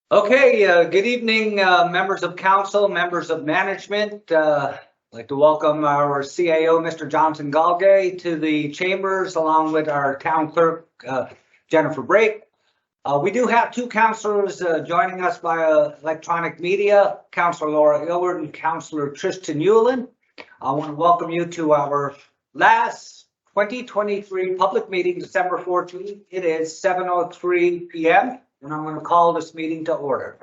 Okay, good evening, members of council, members of management. I'd like to welcome our CAO, Mr. Johnson Galgay, to the chambers, along with our town clerk, Jennifer Brake. We do have two councilors joining us via electronic media, Councilor Laura Aylward and Councilor Tristan Hewlin. I want to welcome you to our last 2023 public meeting, December 14th. It is 7:03 p.m. and I'm going to call this meeting to order.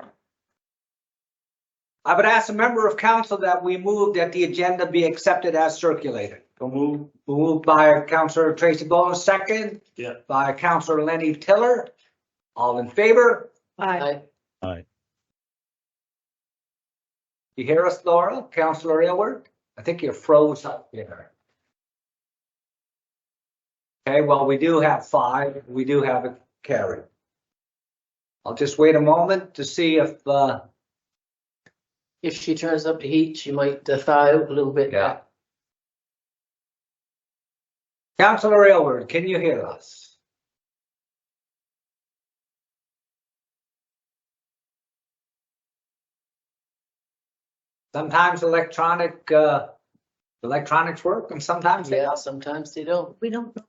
I would ask a member of council that we move that the agenda be accepted as circulated. Moved by Councilor Tracy Bowen, second. Yeah. By Councilor Lenny Tiller. All in favor? Aye. Aye. You hear us, Laura? Councilor Aylward? I think you're froze up there. Okay, well, we do have 5. We do have it carried. I'll just wait a moment to see if she turns up the heat, she might thaw out a little bit. Yeah. Councilor Aylward, can you hear us? Sometimes electronics work and sometimes they don't. Sometimes they don't. We don't know.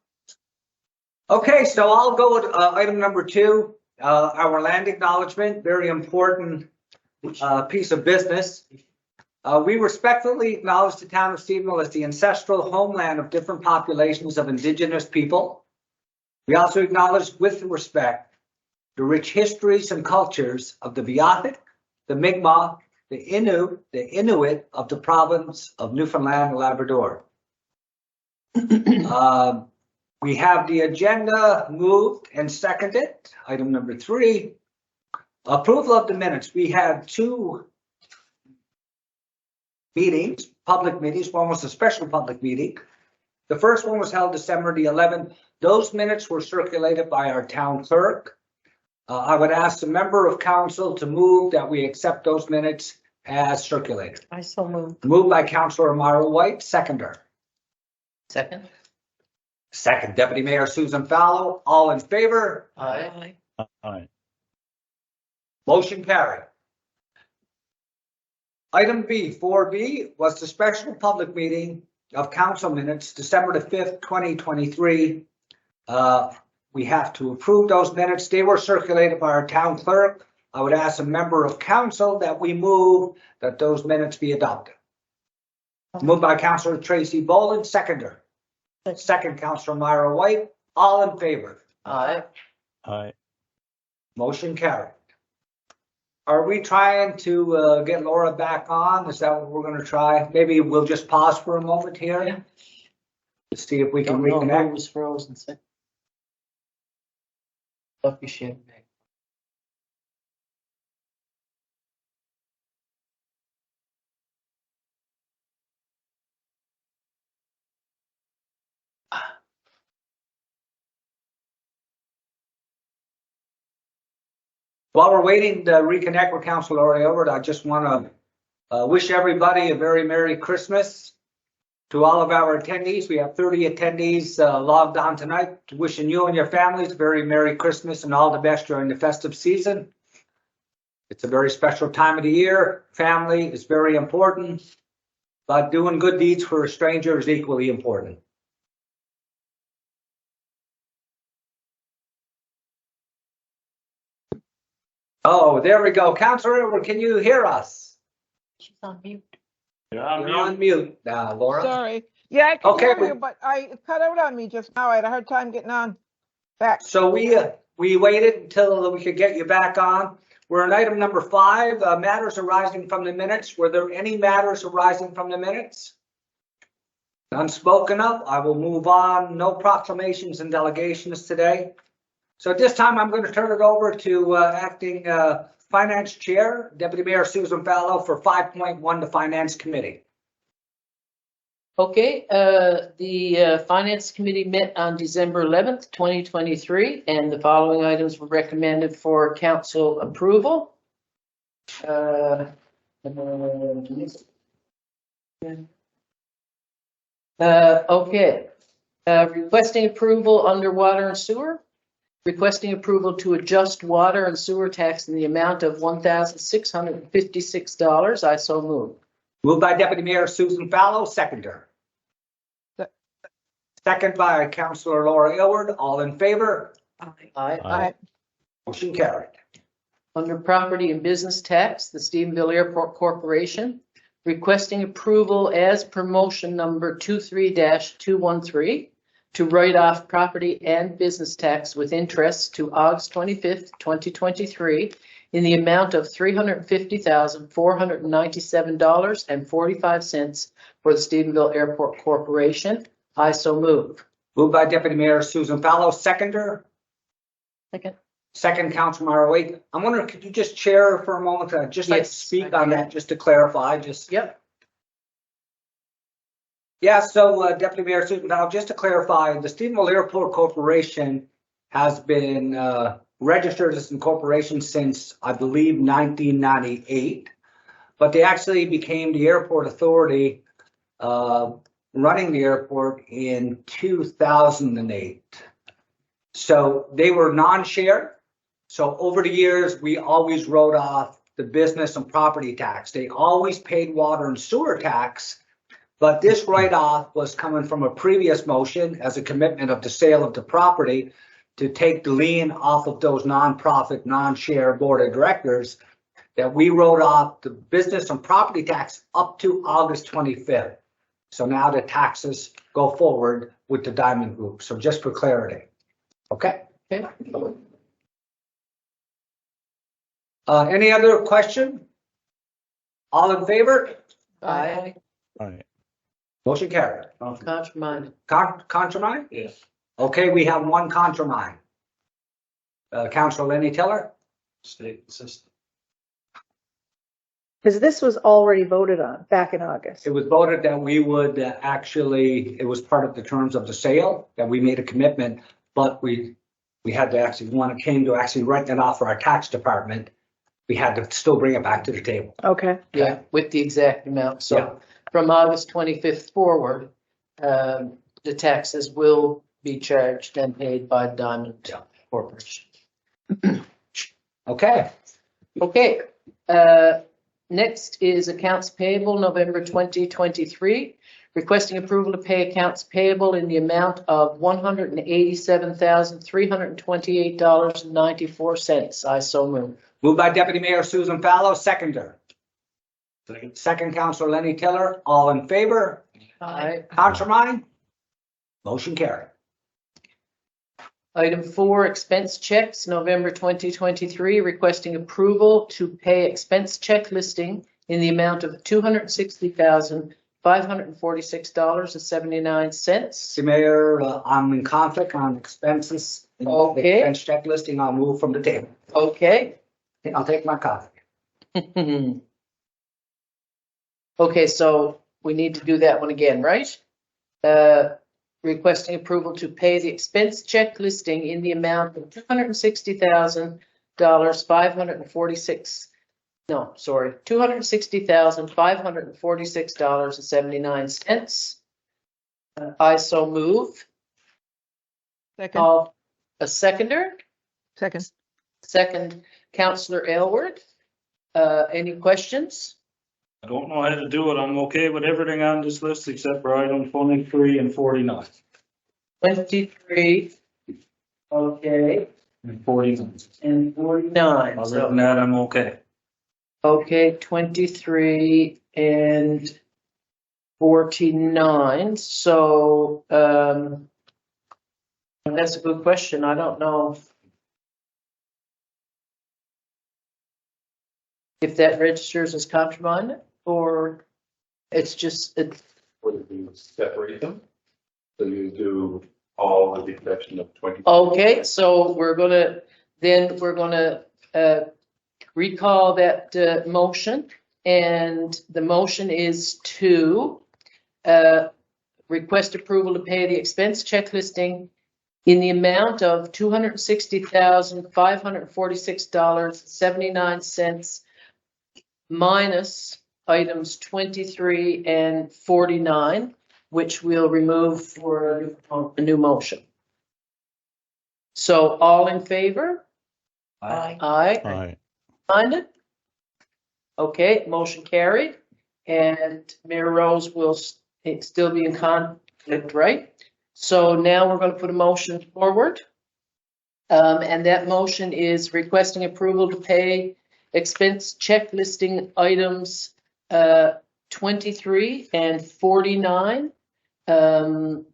Okay, so I'll go with item number 2, our land acknowledgement, very important piece of business. We respectfully acknowledge the town of Stephenville as the ancestral homeland of different populations of indigenous people. We also acknowledge with respect the rich histories and cultures of the Beothuk, the Mi'kmaq, the Innu, the Inuit of the province of Newfoundland and Labrador. We have the agenda moved and seconded. Item number 3, approval of the minutes. We had 2 meetings, public meetings. One was a special public meeting. The first one was held December the 11th. Those minutes were circulated by our town clerk. I would ask the member of council to move that we accept those minutes as circulated. I so moved. Moved by Councilor Myra White, seconder. Second. Second, Deputy Mayor Susan Fallow. All in favor? Aye. Aye. Motion carried. Item B, 4B, was the special public meeting of council minutes, December the 5th, 2023. We have to approve those minutes. They were circulated by our town clerk. I would ask a member of council that we move that those minutes be adopted. Moved by Councilor Tracy Bowen, seconder. Second, Councilor Myra White. All in favor? Aye. Aye. Motion carried. Are we trying to get Laura back on? Is that what we're going to try? Maybe we'll just pause for a moment here. Yeah. To see if we can Don't know who reconnect. was frozen. Lucky shit. While we're waiting to reconnect with Councilor Laura Aylward, I just want to wish everybody a very Merry Christmas. To all of our attendees, we have 30 attendees logged on tonight. Wishing you and your families a very Merry Christmas and all the best during the festive season. It's a very special time of the year. Family is very important, but doing good deeds for a stranger is equally important. Oh, there we go. Councilor Aylward, can you hear us? She's on mute. You're on mute now, Laura. Sorry. Yeah, I can Okay, hear but- you, but it cut out on me just now. I had a hard time getting on back. So we waited until we could get you back on. We're on item number 5, matters arising from the minutes. Were there any matters arising from the minutes? None spoken of. I will move on. No proclamations and delegations today. So at this time, I'm going to turn it over to acting finance chair, Deputy Mayor Susan Fallow, for 5.1, the Finance Committee. Okay, the Finance Committee met on December 11th, 2023, and the following items were recommended for council approval. Okay, requesting approval under water and sewer. requesting approval to adjust water and sewer tax in the amount of $1,656. I so move. Moved by Deputy Mayor Susan Fallow, seconder. Se- Second by Councillor Laura Aylward. All in favor? Aye. Aye. Motion carried. Under property and business tax, the Stephenville Airport Corporation requesting approval as per motion number 23-213 to write off property and business tax with interest to August 25th, 2023 in the amount of $350,497.45 for the Stephenville Airport Corporation. I so move. Moved by Deputy Mayor Susan Fallow, seconder. Second. Second, Councilor Maroway. I'm wondering, could you just chair for a moment? I'd just like to Yes, speak I on can. that, just to clarify, Yep. Yeah, so Deputy Mayor Susan Fallow, just to clarify, the Stephenville Airport Corporation has been registered as an corporation since, I believe, 1998. But they actually became the airport authority running the airport in 2008. So they were non-share. So over the years, we always wrote off the business and property tax. They always paid water and sewer tax, but this write-off was coming from a previous motion as a commitment of the sale of the property to take the lien off of those non-profit, non-share board of directors, that we wrote off the business and property tax up to August 25th. So now the taxes go forward with the Diamond Group. So just for clarity. Okay. Okay. Any other question? All in favor? Aye. Motion carried. Contramine. Contramine? Yes. Okay, we have one contramine. Councilor Lenny Tiller? State system. Because this was already voted on back in August. It was voted that we would actually, it was part of the terms of the sale, that we made a commitment, but we had to actually, when it came to actually write that off for our tax department, we had to still bring it back to the table. Okay. Yeah, with the exact amount. Yeah. So from August 25th forward, the taxes will be charged and paid by Diamond Yeah. Corporation. Okay. Okay. Next is accounts payable, November 2023, requesting approval to pay accounts payable in the amount of $187,328.94. I so move. Moved by Deputy Mayor Susan Fallow, seconder. Second. Second, Councilor Lenny Tiller. All in favor? Aye. Contramine? Motion carried. Item 4, expense checks, November 2023, requesting approval to pay expense check listing in the amount of $260,546.79. Mayor, I'm in conflict on expenses. Okay. Expense check listing, I'll move from the table. Okay. I'll take my coffee. Okay, so we need to do that one again, right? Requesting approval to pay the expense check listing in the amount of $260,546.79. I so move. Second. A seconder? Second. Second, Councillor Aylward. Any questions? I don't know how to do it. I'm okay with everything on this list except for item 23 and 49. 23. Okay, And 49. and 49. Other So, than that, I'm okay. okay, 23 and 49. So, that's a good question. I don't know if that registers as contraband or it's just, Would you separate them? So you do all with the exception of 20? okay, so we're gonna recall that motion. And the motion is to request approval to pay the expense check listing in the amount of $260,546.79 minus items 23 and 49, which we'll remove for a new motion. So all in favor? Aye. Aye. Aye. Minded? Okay, motion carried. And Mayor Rose will still be in conflict, right? So now we're going to put a motion forward. And that motion is requesting approval to pay expense check listing items 23 and 49 in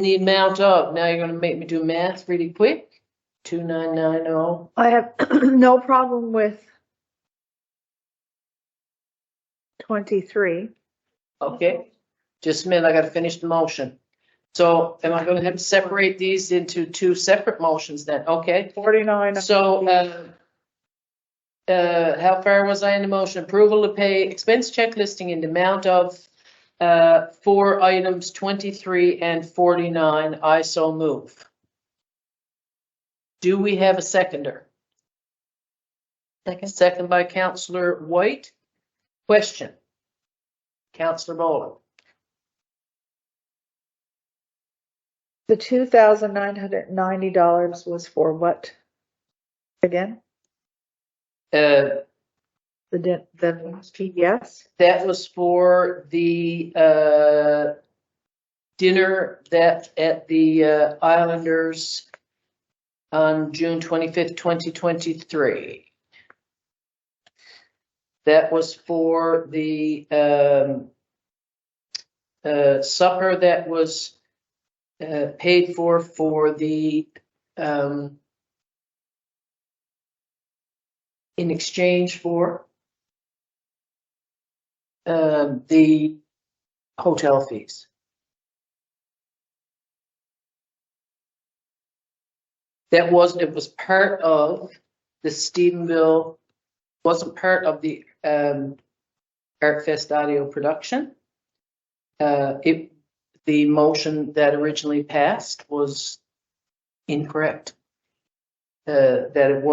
the amount of, now you're going to make me do math really quick, 2990. I have no problem with 23. Okay, just a minute, I got to finish the motion. So am I going to have to separate these into two separate motions then? Okay. 49. So, how far was I in the motion? Approval to pay expense check listing in the amount of, for items 23 and 49. I so move. Do we have a seconder? Second by Councillor White. Question. Councillor Boland. The $2,990 was for what? Again? Uh, The PBS? That was for the dinner that at the Islanders on June 25th, 2023. That was for the supper that was paid for the in exchange for the hotel fees. It was part of the Stephenville, wasn't part of the Art Fest audio production. The motion that originally passed was incorrect. It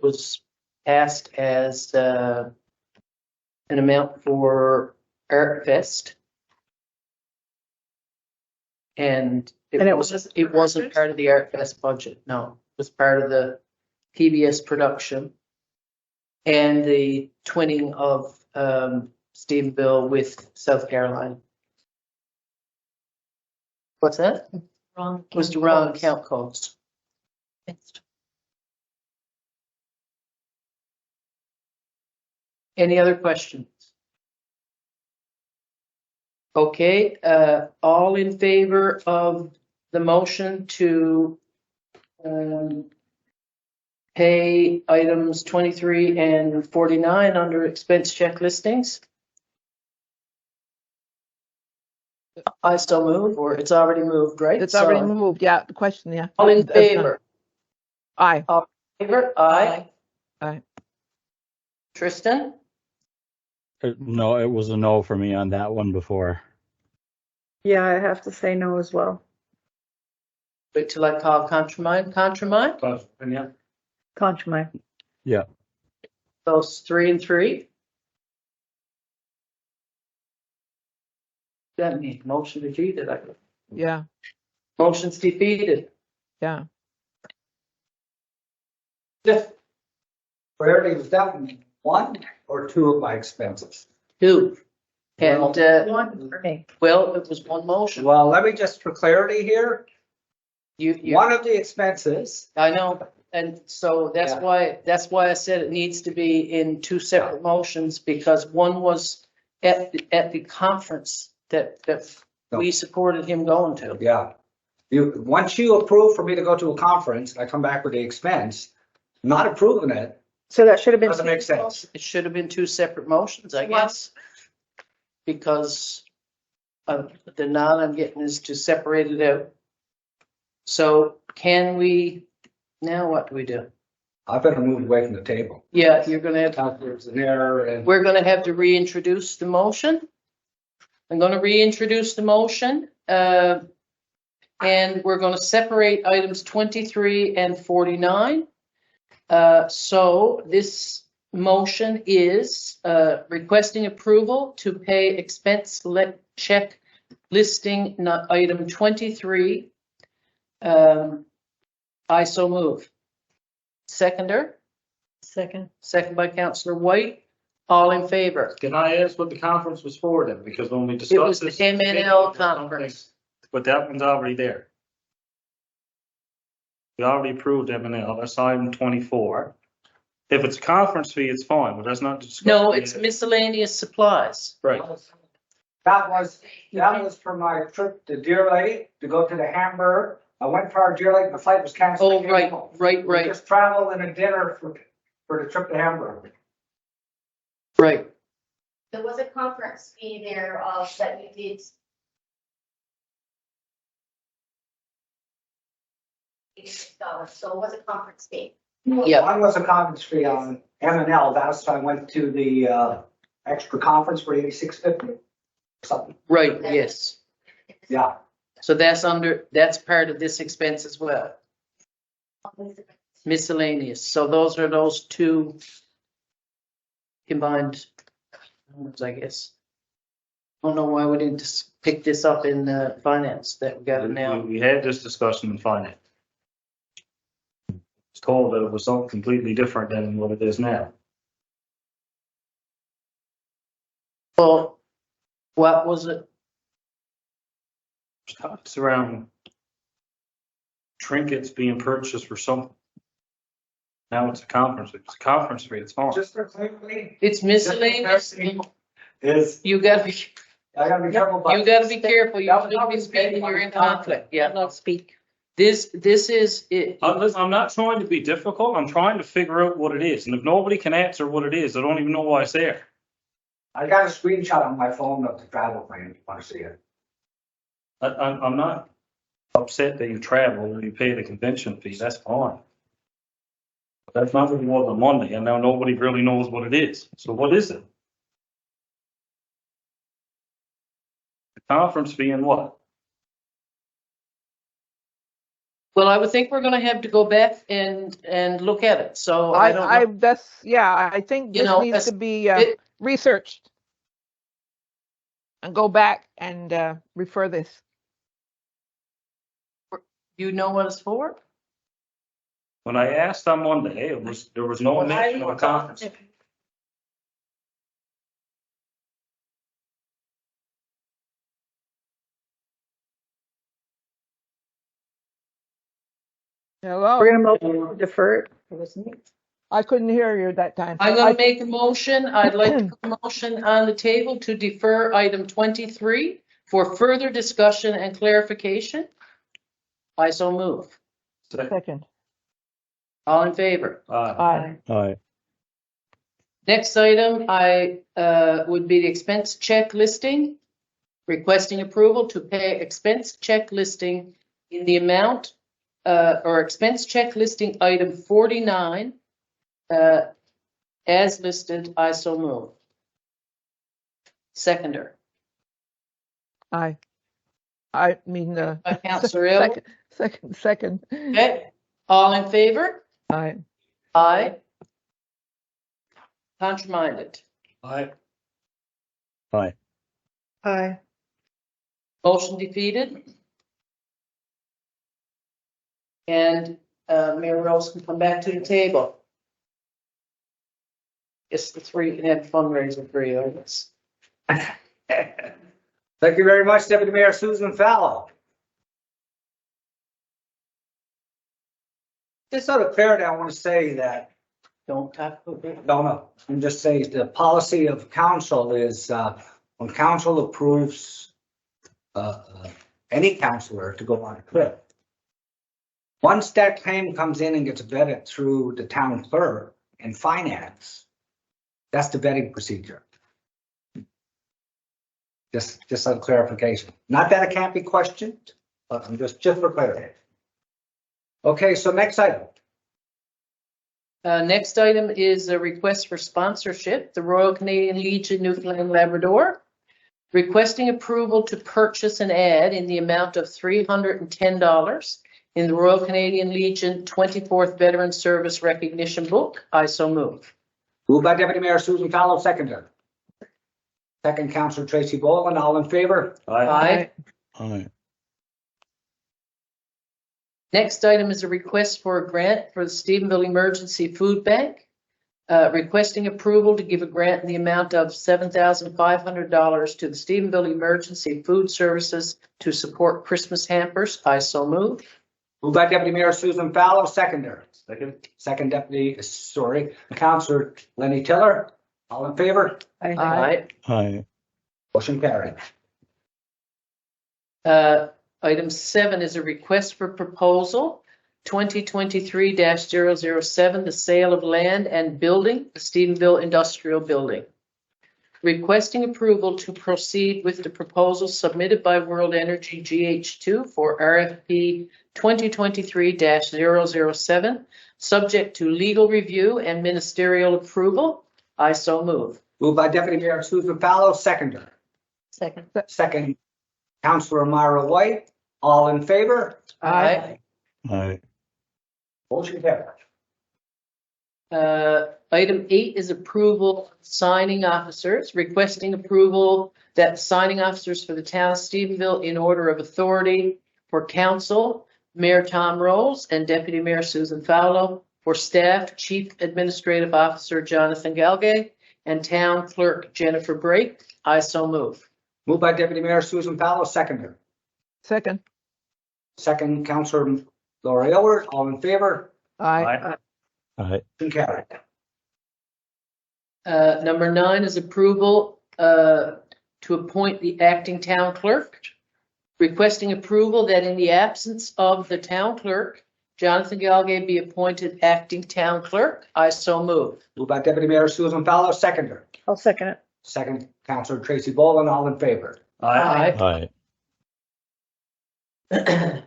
was passed as an amount for Art Fest. And it wasn't part of the Art Fest budget, no. It was part of the PBS production and the twinning of Stephenville with South Carolina. What's that? Wrong. Was the wrong count codes. Any other questions? Okay, all in favor of the motion to pay items 23 and 49 under expense check listings? I still move, or it's already moved, right? It's already So, moved, yeah, the question, yeah. all in That's done. favor? Aye. All in favor? Aye. Aye. Tristan? No, it was a no for me on that one before. Yeah, I have to say no as well. Wait till I call Contramine. Contramine? Yeah. Contra. Yeah. Those 3 and 3. That means motion defeated. Yeah, Motion's defeated. yeah. Just priority, was that one or two of my expenses? 2. And, One for me. well, it was one motion. Well, let me just, for clarity here, You, one of the expenses, I know, and so that's Yeah. why I said it needs to be in 2 separate motions, because one was at the conference that we supported him going to. yeah. Once you approve for me to go to a conference, I come back with the expense, not approving it, So that should have been. doesn't make sense. It should have been 2 separate motions, I guess. Because the nod I'm getting is to separate it out. So can we, now what do we do? I've been moved away from the table. Yeah, you're gonna have, There's an error and. we're gonna have to reintroduce the motion. I'm gonna reintroduce the motion, and we're gonna separate items 23 and 49. So this motion is requesting approval to pay expense check listing item 23. I so move. Seconder, Second. second by Councillor White. All in favor? Can I ask what the conference was for then? Because when we It was discussed the this. MNL conference. But that one's already there. We already approved M&L, that's item 24. If it's a conference fee, it's fine, but that's not discussed. No, it's miscellaneous supplies. Right. That was for my trip to Deer Lake to go to the Hamburg. I went for our Deer Lake, the flight was canceled. Oh, right. We just travel and a dinner for the trip to Hamburg. Right. There was a conference fee there that you did. $86, so it was a conference fee. Yeah. One was a conference fee on M&L. That's I went to the extra conference for $86.50. Something. Right, yes. Yeah. So that's part of this expense as well. Miscellaneous. So those are those two combined, I guess. I don't know why we didn't just pick this up in finance that we got it now. We had this discussion in finance. It's told that it was something completely different than what it is now. Well, what was it? It's around trinkets being purchased for something. Now it's a conference. It's a conference fee. It's fine. Just for clarity, It's miscellaneous. is You gotta be, I gotta be careful. But you gotta be careful. You shouldn't be speaking, you're in conflict. Yeah. Not speak. This is it. I'm not trying to be difficult. I'm trying to figure out what it is. And if nobody can answer what it is, I don't even know why it's there. I got a screenshot on my phone of the travel plan. If you want to see it? I'm not upset that you travel and you pay the convention fee. That's fine. But that's not what it was on Monday, and now nobody really knows what it is. So what is it? The conference fee and what? Well, I would think we're gonna have to go back and look at it. So I don't know. I think You this know, needs to be it- researched. And go back and refer this. You know what it's for? When I asked on Monday, there was no mention of a conference. Hello, We're gonna defer it. Wasn't it? I couldn't hear you that time. I'm gonna make a motion. I'd like to put a motion on the table to defer item 23 for further discussion and clarification. I so move. Second. All in favor? Aye. Aye. Next item, would be the expense check listing. Requesting approval to pay expense check listing in the amount, or expense check listing item 49, as listed, I so move. Seconder. Aye. I mean, By Councillor Hill. second. Okay, all in favor? Aye. Aye. Contrary-minded. Aye. Aye. Aye. Motion defeated. And Mayor Rose can come back to the table. Yes, the three can have fundraiser for you, I guess. Thank you very much, Deputy Mayor Susan Fallow. Just out of clarity, I want to say that, Don't talk about it. no, I'm just saying the policy of council is when council approves any councilor to go on a trip, once that claim comes in and gets vetted through the town clerk and finance, that's the vetting procedure. Just a clarification. Not that it can't be questioned, but I'm just for clarity. Okay, so next item. Next item is a request for sponsorship, the Royal Canadian Legion Newfoundland and Labrador, requesting approval to purchase an ad in the amount of $310 in the Royal Canadian Legion 24th Veteran Service Recognition Book. I so move. Moved by Deputy Mayor Susan Fallow, seconder. Second, Counselor Tracy Boland, all in favor? Aye. Aye. Next item is a request for a grant for the Stephenville Emergency Food Bank. Requesting approval to give a grant in the amount of $7,500 to the Stephenville Emergency Food Services to support Christmas hampers. I so move. Moved by Deputy Mayor Susan Fallow, seconder. Second. Second, Counselor Lenny Tiller, all in favor? Aye. Aye. Motion carried. Item 7 is a request for proposal 2023-007, the sale of land and building, the Stephenville Industrial Building. Requesting approval to proceed with the proposal submitted by World Energy GH2 for RFP 2023-007, subject to legal review and ministerial approval. I so move. Moved by Deputy Mayor Susan Fallow, seconder. Second. Second, Counselor Myra White, all in favor? Aye. Aye. Motion carried. Item 8 is approval of signing officers, requesting approval that the signing officers for the town of Stephenville in order of authority for council, Mayor Tom Rose and Deputy Mayor Susan Fowler, for staff, Chief Administrative Officer Jonathan Galgay and Town Clerk Jennifer Brake. I so move. Moved by Deputy Mayor Susan Fallow, seconder. Second. Second, Counselor Lori Elward, all in favor? Aye. Aye. Motion carried. Number 9 is approval to appoint the acting town clerk, requesting approval that in the absence of the town clerk, Jonathan Galgay be appointed acting town clerk. I so move. Moved by Deputy Mayor Susan Fallow, seconder. I'll second it. Second, Counselor Tracy Boland, all in favor? Aye.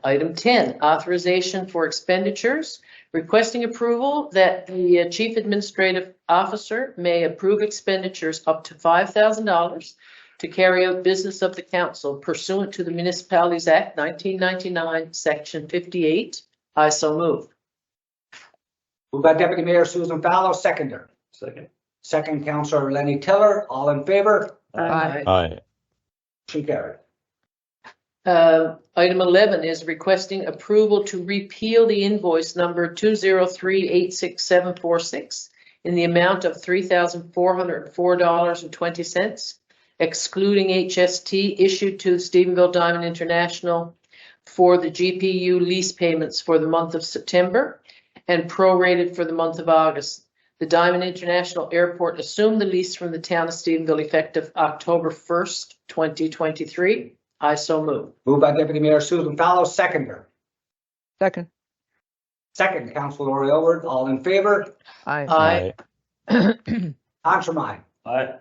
Item 10, authorization for expenditures, requesting approval that the Chief Administrative Officer may approve expenditures up to $5,000 to carry out business of the council pursuant to the Municipalities Act 1999, Section 58. I so move. Moved by Deputy Mayor Susan Fallow, seconder. Second. Second, Counselor Lenny Tiller, all in favor? Aye. Aye. Motion carried. Item 11 is requesting approval to repeal the invoice number 203-86746 in the amount of $3,404.20, excluding HST issued to Stephenville Diamond International for the GPU lease payments for the month of September and prorated for the month of August. The Diamond International Airport assumed the lease from the town of Stephenville effective October 1st, 2023. I so move. Moved by Deputy Mayor Susan Fallow, seconder. Second. Second, Counselor Lori Elward, all in favor? Aye. Aye. Contramine. Aye.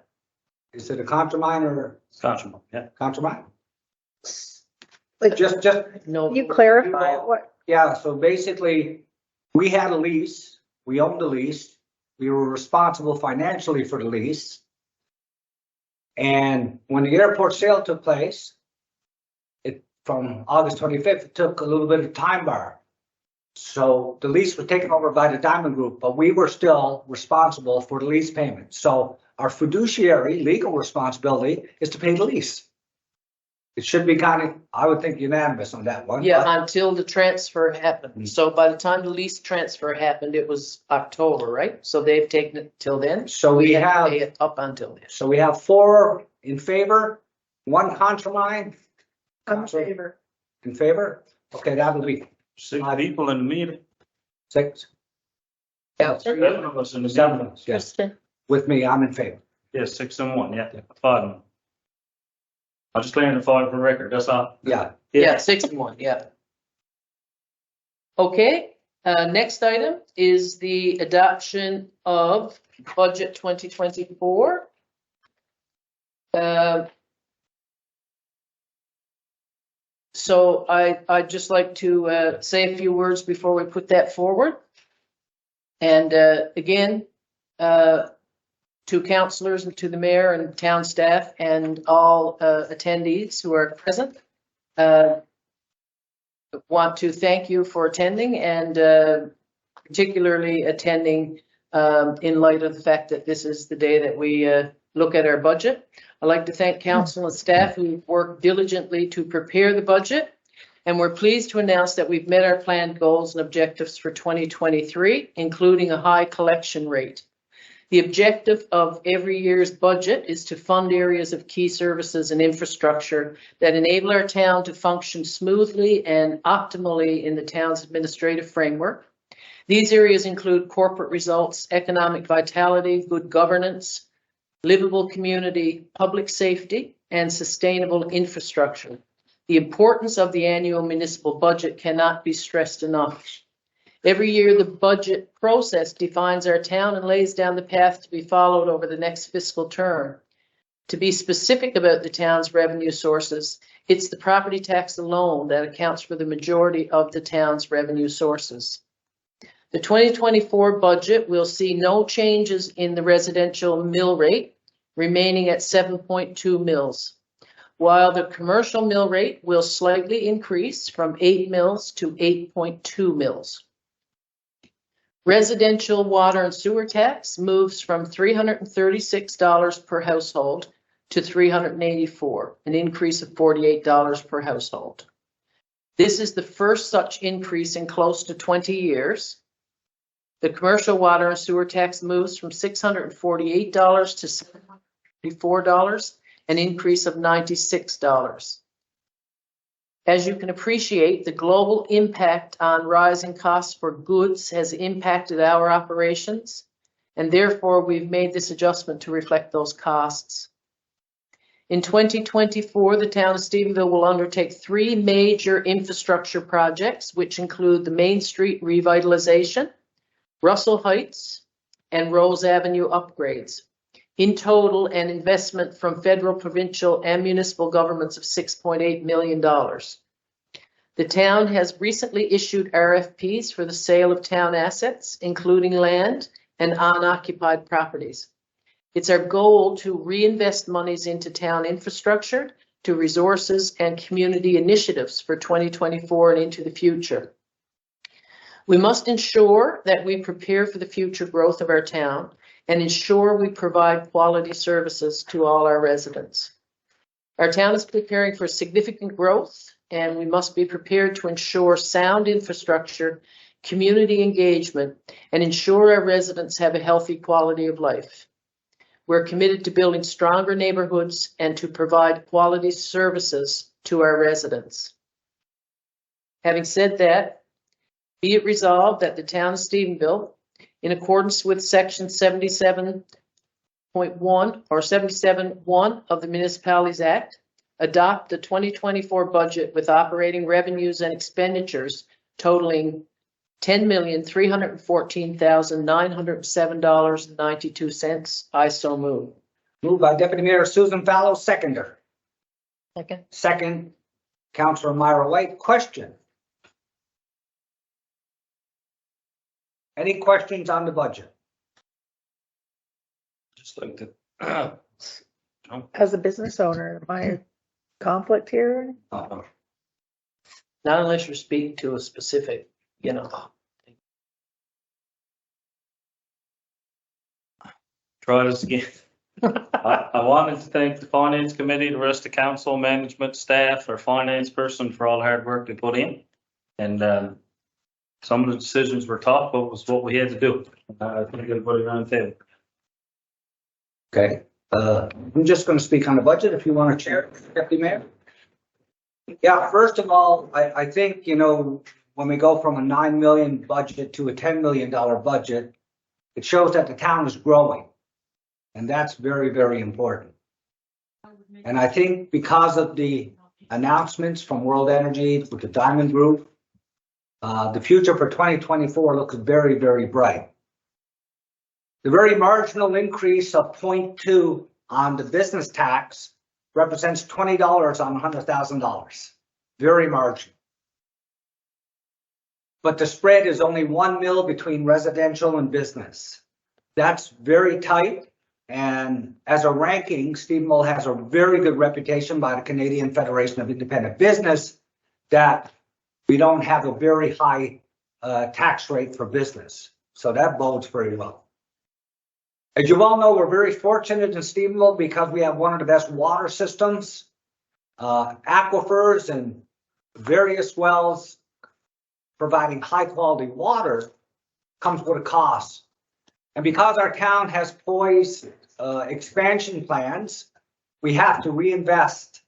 Is it a contramine or Contramine, yeah. contramine? Like, Just, No. you clarify what, yeah, so basically, we had a lease, we owned the lease, we were responsible financially for the lease. And when the airport sale took place, from August 25th, it took a little bit of time bar. So the lease was taken over by the Diamond Group, but we were still responsible for the lease payment. So our fiduciary legal responsibility is to pay the lease. It should be kind of, I would think, unanimous on that one. Yeah, but- until the transfer happened. So by the time the lease transfer happened, it was October, right? So they've taken it till then. So we had to have, pay it up until then. so we have 4 in favor, 1 contramine. I'm in favor. In favor? Okay, that'll be 6 people in the meeting. 6. Yeah, 7 of us in the 7 meeting. of us, yes. Kristen. With me, I'm in favor. Yeah, 6 and 1, yeah. 5 and 1. I just clarified for the record, that's all. Yeah. Yeah, 6 and 1, yeah. Okay, next item is the adoption of budget 2024. So I'd just like to say a few words before we put that forward. And again, to councilors and to the mayor and town staff and all attendees who are present, want to thank you for attending and particularly attending in light of the fact that this is the day that we look at our budget. I'd like to thank council and staff who worked diligently to prepare the budget. And we're pleased to announce that we've met our planned goals and objectives for 2023, including a high collection rate. The objective of every year's budget is to fund areas of key services and infrastructure that enable our town to function smoothly and optimally in the town's administrative framework. These areas include corporate results, economic vitality, good governance, livable community, public safety, and sustainable infrastructure. The importance of the annual municipal budget cannot be stressed enough. Every year, the budget process defines our town and lays down the path to be followed over the next fiscal term. To be specific about the town's revenue sources, it's the property tax alone that accounts for the majority of the town's revenue sources. The 2024 budget will see no changes in the residential mill rate, remaining at 7.2 mills, while the commercial mill rate will slightly increase from 8 mills to 8.2 mills. Residential water and sewer tax moves from $336 per household to $384, an increase of $48 per household. This is the first such increase in close to 20 years. The commercial water and sewer tax moves from $648 to $754, an increase of $96. As you can appreciate, the global impact on rising costs for goods has impacted our operations, and therefore we've made this adjustment to reflect those costs. In 2024, the town of Stephenville will undertake 3 major infrastructure projects, which include the Main Street revitalization, Russell Heights, and Rose Avenue upgrades. In total, an investment from federal, provincial, and municipal governments of $6.8 million. The town has recently issued RFPs for the sale of town assets, including land and unoccupied properties. It's our goal to reinvest monies into town infrastructure, to resources and community initiatives for 2024 and into the future. We must ensure that we prepare for the future growth of our town and ensure we provide quality services to all our residents. Our town is preparing for significant growth, and we must be prepared to ensure sound infrastructure, community engagement, and ensure our residents have a healthy quality of life. We're committed to building stronger neighborhoods and to provide quality services to our residents. Having said that, be it resolved that the town of Stephenville, in accordance with section 77.1 or 77.1 of the Municipalities Act, adopt the 2024 budget with operating revenues and expenditures totaling $10,314,907.92. I so move. Moved by Deputy Mayor Susan Fallow, seconder. Second. Second, Councilor Myra White. Question. Any questions on the budget? Just like to, As a business owner, am I a conflict here? Not unless you're speaking to a specific, try this again. I wanted to thank the finance committee, the rest of council, management, staff, our finance person for all the hard work they put in. And some of the decisions were tough, but it was what we had to do. I think everybody around the table. Okay. I'm just going to speak on the budget if you want to chair, Deputy Mayor. Yeah, first of all, I think, when we go from a $9 million budget to a $10 million budget, it shows that the town is growing. And that's very, very important. And I think because of the announcements from World Energy with the Diamond Group, the future for 2024 looks very, very bright. The very marginal increase of 0.2 on the business tax represents $20 on $100,000. Very marginal. But the spread is only 1 mil between residential and business. That's very tight. And as a ranking, Stephenville has a very good reputation by the Canadian Federation of Independent Business that we don't have a very high tax rate for business. So that bodes very well. As you all know, we're very fortunate in Stephenville because we have one of the best water systems, aquifers and various wells providing high quality water comes with a cost. And because our town has poised expansion plans, we have to reinvest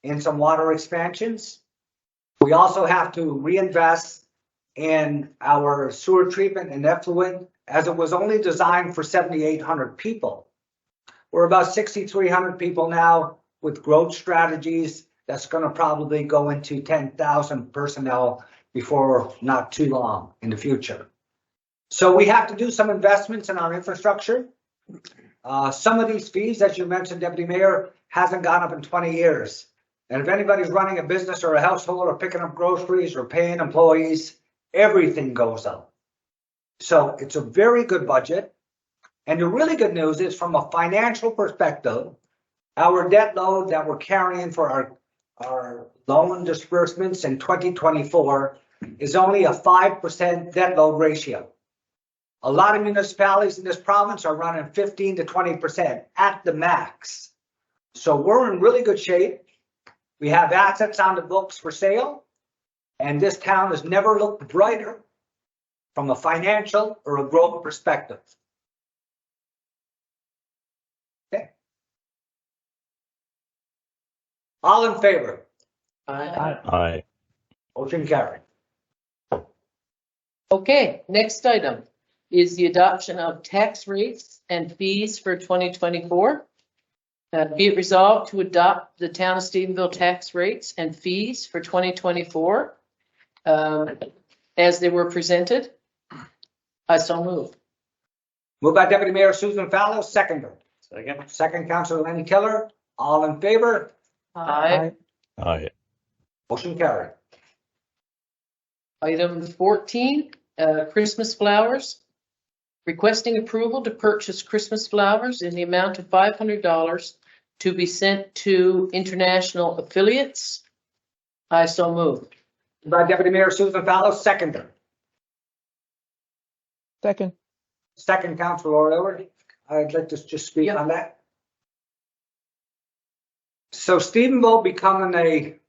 in some water expansions. We also have to reinvest in our sewer treatment and effluent, as it was only designed for 7,800 people. We're about 6,300 people now with growth strategies. That's going to probably go into 10,000 personnel before not too long in the future. So we have to do some investments in our infrastructure. Some of these fees, as you mentioned, Deputy Mayor, hasn't gone up in 20 years. And if anybody's running a business or a household or picking up groceries or paying employees, everything goes up. So it's a very good budget. And the really good news is, from a financial perspective, our debt load that we're carrying for our loan disbursements in 2024 is only a 5% debt load ratio. A lot of municipalities in this province are running 15 to 20% at the max. So we're in really good shape. We have assets on the books for sale, and this town has never looked brighter from a financial or a growth perspective. Okay. All in favor? Aye. Motion carried. Okay, next item is the adoption of tax rates and fees for 2024. Be it resolved to adopt the town of Stephenville tax rates and fees for 2024 as they were presented. I so move. Moved by Deputy Mayor Susan Fallows, seconder. Second. Second, Councilor Lenny Keller. All in favor? Aye. Aye. Motion carried. Item 14, Christmas flowers. Requesting approval to purchase Christmas flowers in the amount of $500 to be sent to international affiliates. I so move. Moved by Deputy Mayor Susan Fallows, seconder. Second. Second, Councilor Lord. I'd like to just speak on that. So Stephenville becoming a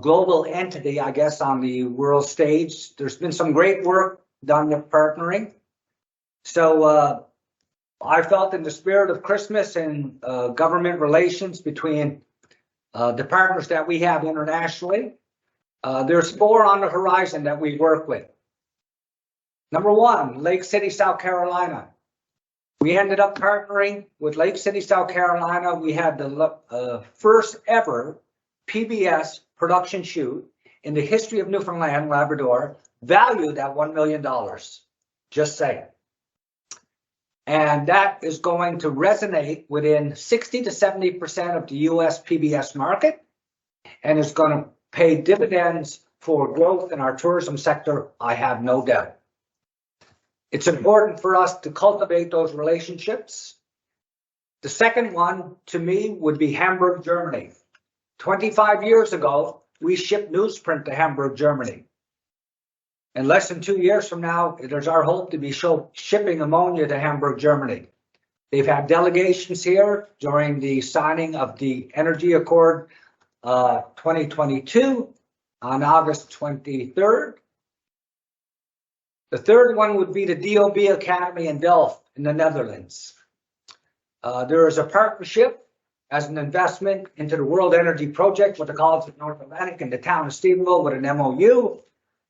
global entity, I guess, on the world stage. There's been some great work done with partnering. So I felt, in the spirit of Christmas and government relations between the partners that we have internationally, there's 4 on the horizon that we work with. Number 1, Lake City, South Carolina. We ended up partnering with Lake City, South Carolina. We had the first ever PBS production shoot in the history of Newfoundland, Labrador, valued at $1 million. Just saying. And that is going to resonate within 60 to 70% of the US PBS market, and is going to pay dividends for growth in our tourism sector, I have no doubt. It's important for us to cultivate those relationships. The second one, to me, would be Hamburg, Germany. 25 years ago, we shipped newsprint to Hamburg, Germany. And less than 2 years from now, there's our hope to be shipping ammonia to Hamburg, Germany. They've had delegations here during the signing of the Energy Accord 2022 on August 23rd. The third one would be the DOB Academy in Delft in the Netherlands. There is a partnership as an investment into the World Energy Project with the College of North Atlantic and the town of Stephenville with an MOU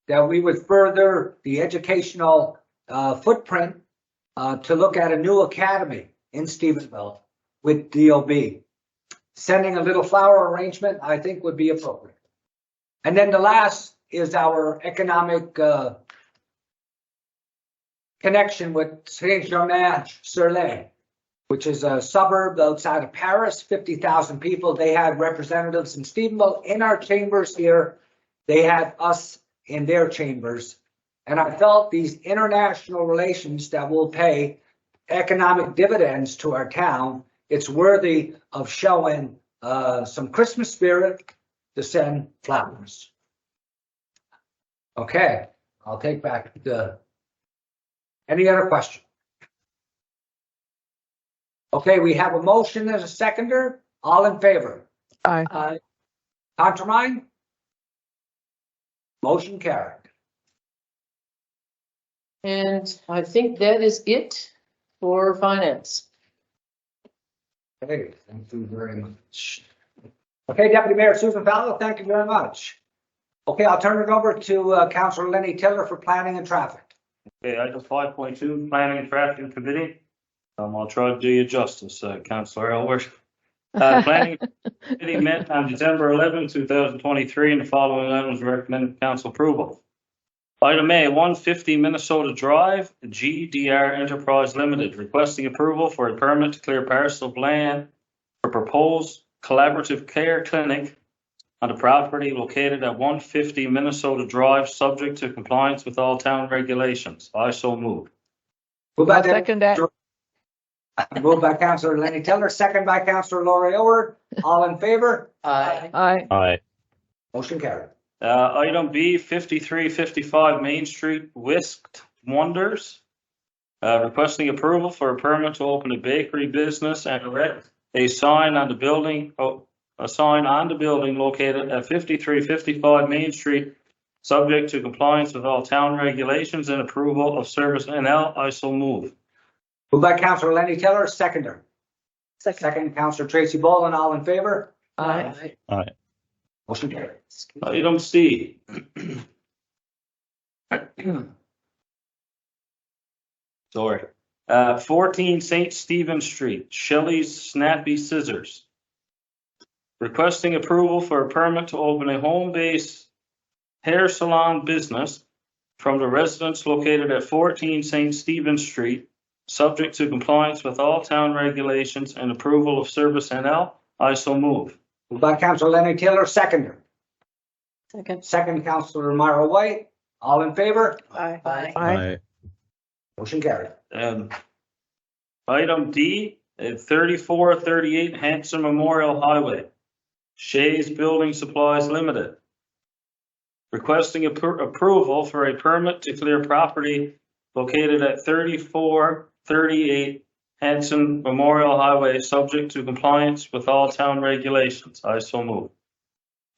that we would further the educational footprint to look at a new academy in Stephenville with DOB. Sending a little flower arrangement, I think, would be appropriate. And then the last is our economic connection with Saint-Germain-sur-Laye, which is a suburb outside of Paris, 50,000 people. They had representatives in Stephenville in our chambers here. They had us in their chambers. And I felt these international relations that will pay economic dividends to our town, it's worthy of showing some Christmas spirit to send flowers. Okay, I'll take back the, any other question? Okay, we have a motion as a seconder. All in favor? Aye. Contra mine? Motion carried. And I think that is it for finance. Okay, thank you very much. Okay, Deputy Mayor Susan Fowler, thank you very much. Okay, I'll turn it over to Councillor Lenny Tiller for planning and traffic. Okay, item 5.2, Planning and Traffic Committee. I'll try to do you justice, Councillor Elbert. Planning Committee met on December 11, 2023, and the following items recommended council approval. Item A, 150 Minnesota Drive, GDR Enterprise Limited, requesting approval for a permit to clear parcel of land for proposed collaborative care clinic on the property located at 150 Minnesota Drive, subject to compliance with all town regulations. I so move. Moved by I'll second that. Moved by Councillor Lenny Tiller, second by Councillor Laurie Elward. All in favor? Aye. Aye. Aye. Motion carried. Item B, 5355 Main Street, Whisked Wonders. Requesting approval for a permit to open a bakery business and erect a sign on the building, located at 5355 Main Street, subject to compliance with all town regulations and approval of Service NL. I so move. Moved by Councillor Lenny Tiller, seconder. Second. Second, Councillor Tracy Boland. All in favor? Aye. Aye. Motion carried. Item C. Sorry. 14 St. Stephen Street, Shelley's Snappy Scissors. Requesting approval for a permit to open a home-based hair salon business from the residence located at 14 St. Stephen Street, subject to compliance with all town regulations and approval of Service NL. I so move. Moved by Councillor Lenny Tiller, seconder. Second. Second, Councillor Myra White. All in favor? Aye. Aye. Aye. Motion carried. Item D, at 3438 Hanson Memorial Highway, Shays Building Supplies Limited. Requesting approval for a permit to clear property located at 3438 Hanson Memorial Highway, subject to compliance with all town regulations. I so move.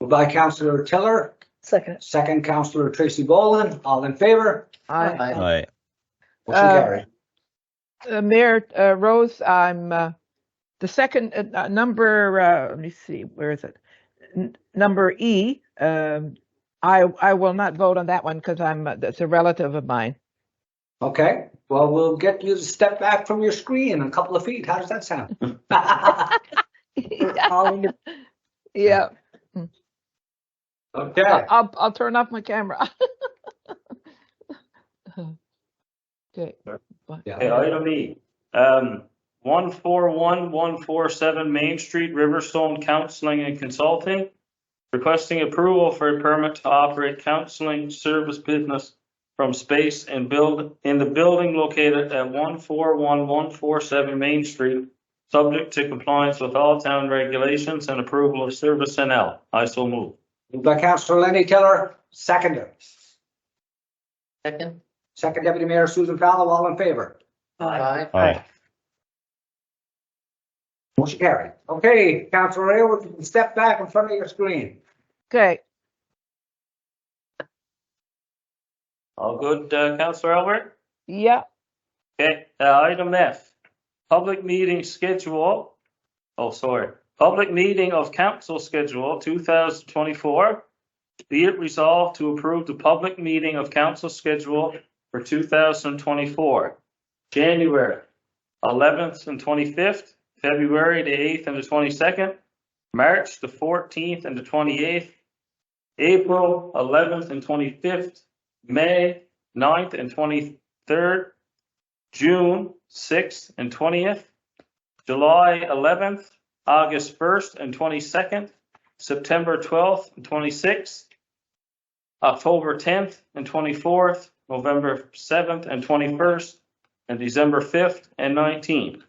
Moved by Councillor Tiller, Second. second, Councillor Tracy Boland. All in favor? Aye. Aye. Motion carried. Mayor Rose, I'm the second number. Let me see, where is it? Number E. I will not vote on that one because that's a relative of mine. Okay, well, we'll get you to step back from your screen a couple of feet. How does that sound? Yeah. Okay. I'll turn off my camera. Okay. Okay, item E. 141147 Main Street, Riverstone Counseling and Consulting. Requesting approval for a permit to operate counseling service business from space and in the building located at 141147 Main Street, subject to compliance with all town regulations and approval of Service NL. I so move. Moved by Councillor Lenny Tiller, seconder. Second. Second, Deputy Mayor Susan Fowler. All in favor? Aye. Aye. Motion carried. Okay, Councillor Aylward, you can step back in front of your screen. Okay. All good, Councillor Albert? Yeah. Okay, item F, public meeting schedule. Public meeting of council schedule 2024. Be it resolved to approve the public meeting of council schedule for 2024. January 11th and 25th, February the 8th and the 22nd, March the 14th and the 28th, April 11th and 25th, May 9th and 23rd, June 6th and 20th, July 11th, August 1st and 22nd, September 12th and 26th, October 10th and 24th, November 7th and 21st, and December 5th and 19th.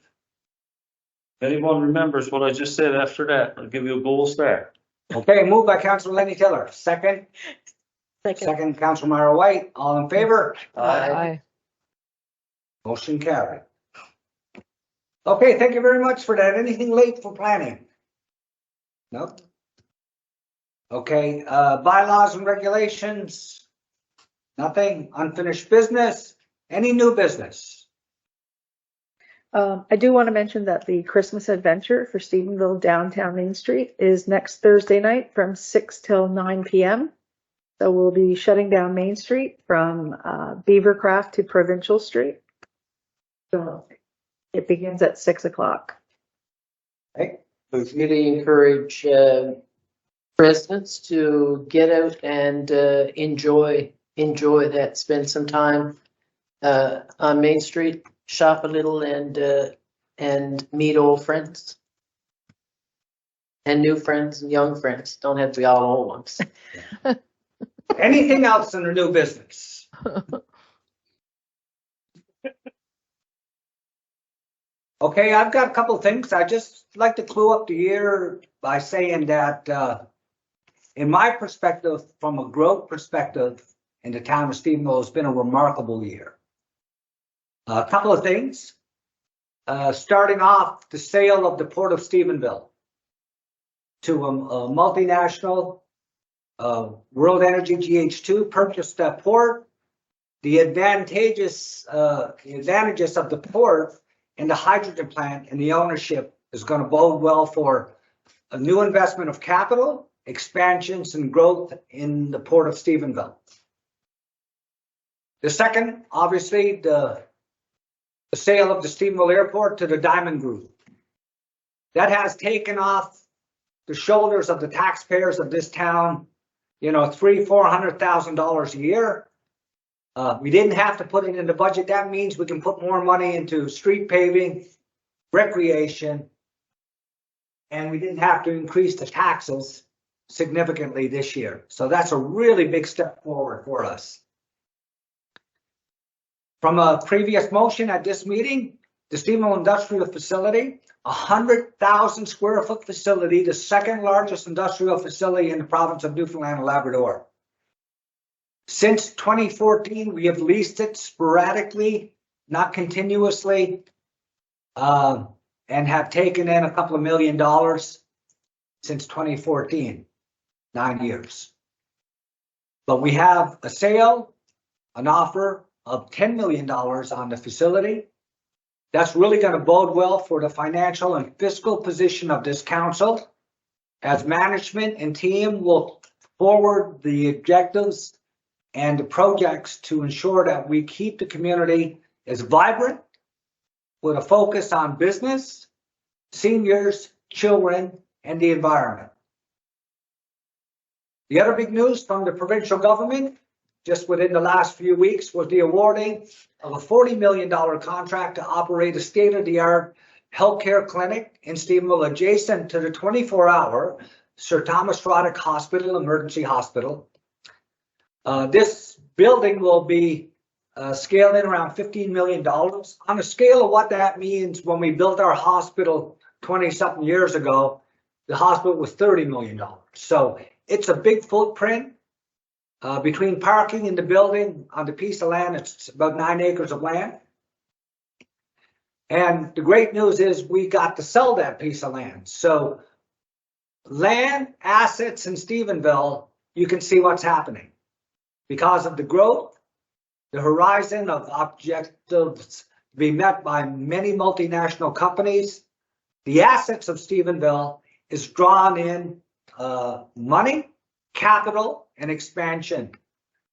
If anyone remembers what I just said after that, I'll give you a gold star. Okay, moved by Councillor Lenny Tiller, second. Second, Councillor Myra White. All in favor? Aye. Motion carried. Okay, thank you very much for that. Anything late for planning? No? Okay, bylaws and regulations? Nothing. Unfinished business? Any new business? I do want to mention that the Christmas adventure for Stephenville downtown Main Street is next Thursday night from 6 till 9 p.m. So we'll be shutting down Main Street from Beavercraft to Provincial Street. So it begins at 6 o'clock. Okay. Really encourage residents to get out and enjoy that. Spend some time on Main Street, shop a little, and meet old friends and new friends and young friends. Don't have to be all old ones. Anything else in the new business? Okay, I've got a couple of things. I just like to clue up the year by saying that, in my perspective, from a growth perspective, in the town of Stephenville, it's been a remarkable year. A couple of things. Starting off, the sale of the Port of Stephenville to a multinational, World Energy GH2 purchased that port. The advantages of the port and the hydrogen plant and the ownership is going to bode well for a new investment of capital, expansions, and growth in the Port of Stephenville. The second, obviously, the sale of the Stephenville Airport to the Diamond Group. That has taken off the shoulders of the taxpayers of this town, $300,000-$400,000 a year. We didn't have to put it in the budget. That means we can put more money into street paving, recreation, and we didn't have to increase the taxes significantly this year. So that's a really big step forward for us. From a previous motion at this meeting, the Stephenville Industrial Facility, 100,000 square foot facility, the second largest industrial facility in the province of Newfoundland and Labrador. Since 2014, we have leased it sporadically, not continuously, and have taken in a couple of $1 million since 2014, 9 years. But we have a sale, an offer of $10 million on the facility. That's really going to bode well for the financial and fiscal position of this council, as management and team will forward the objectives and the projects to ensure that we keep the community as vibrant with a focus on business, seniors, children, and the environment. The other big news from the provincial government just within the last few weeks was the awarding of a $40 million contract to operate a state-of-the-art healthcare clinic in Stephenville adjacent to the 24-hour Sir Thomas Roddick Hospital, Emergency Hospital. This building will be scaled in around $15 million. On a scale of what that means, when we built our hospital 20-something years ago, the hospital was $30 million. So it's a big footprint. Between parking in the building on the piece of land, it's about 9 acres of land. And the great news is we got to sell that piece of land. So land, assets in Stephenville, you can see what's happening. Because of the growth, the horizon of objectives to be met by many multinational companies, the assets of Stephenville is drawn in money, capital, and expansion.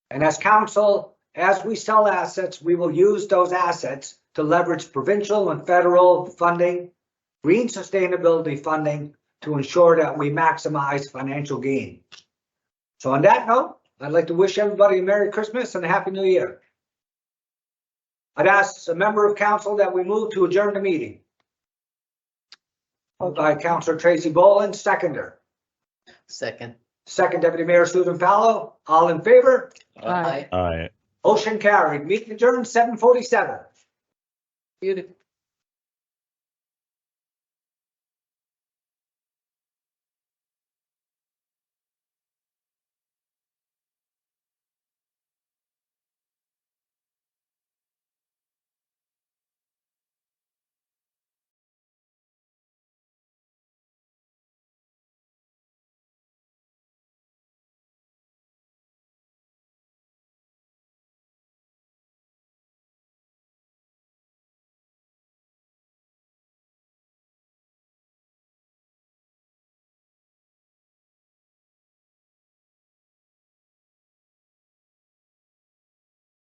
And as council, as we sell assets, we will use those assets to leverage provincial and federal funding, green sustainability funding, to ensure that we maximize financial gain. So on that note, I'd like to wish everybody a Merry Christmas and a Happy New Year. I'd ask a member of council that we move to adjourn the meeting. Moved by Councillor Tracy Boland, seconder. Second. Second, Deputy Mayor Susan Fallow. All in favor? Aye. Aye. Motion carried. Meeting adjourned 7:47. Beautiful.